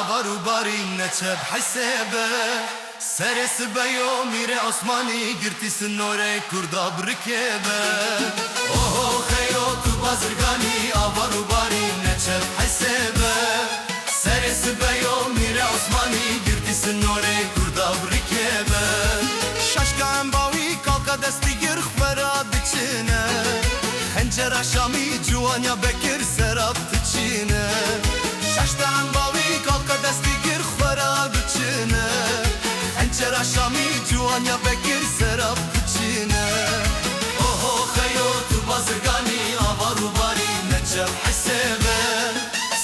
آوار و باری نچب حسابه سرس بیو میره عثمانی گرتی سنوره کردا برکبه اوه خیو تو بازرگانی آوار و باری نچب حسابه سرس بیو میره عثمانی گرتی سنوره کردا برکبه ششکم باوی کالکا دستی گر خورا بچنه خنجر شامی جوانیا بکر سراب تچینه ششتان باوی کالکا دستی گر خورا بچنه خنجر شامی جوانیا بکر سراب تچینه اوه خیو تو بازرگانی آوار و باری نچب حسابه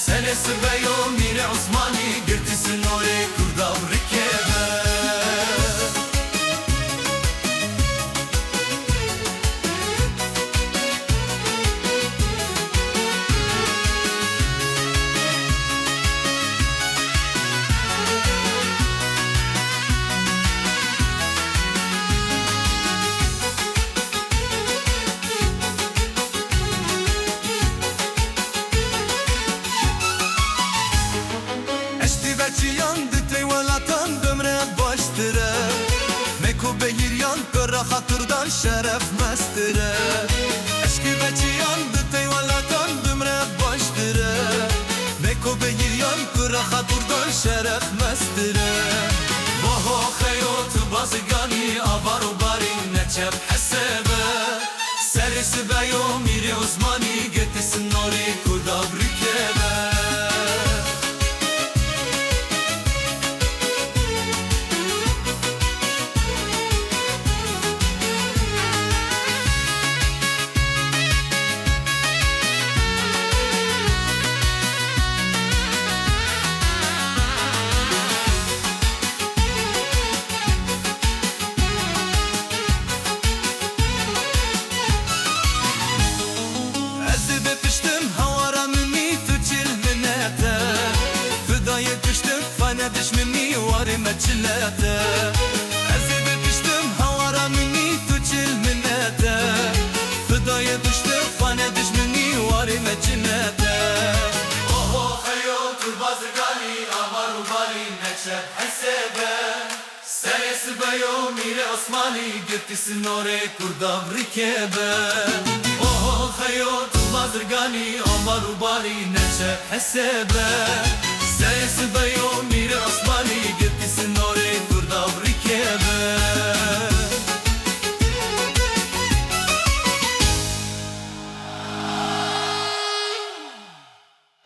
سلس بیو میره عثمانی گرتی سنوره کردا برکبه خاطردان شرف مستره اشکی بچیان دتی ولاتان دمره باشتره مکو بگیریان کرا خاطردان شرف مستره واه خیو تو بازگانی آوار و باری نچب حسابه سرس بیو میری عثمانی گتی سنوری کردا برکبه دشمنی واری مچلته ازی بپشتم هوارا منی تو چل منته فدای دشتم فانه دشمنی واری مچلته اوه خیو تو بازرگانی آوار و باری نچب حسابه سرس بیو میره عثمانی گرتی سنوره کردا برکبه اوه خیو تو بازرگانی آوار و باری نچب حسابه سرس بیو میره عثمانی گرتی سنوره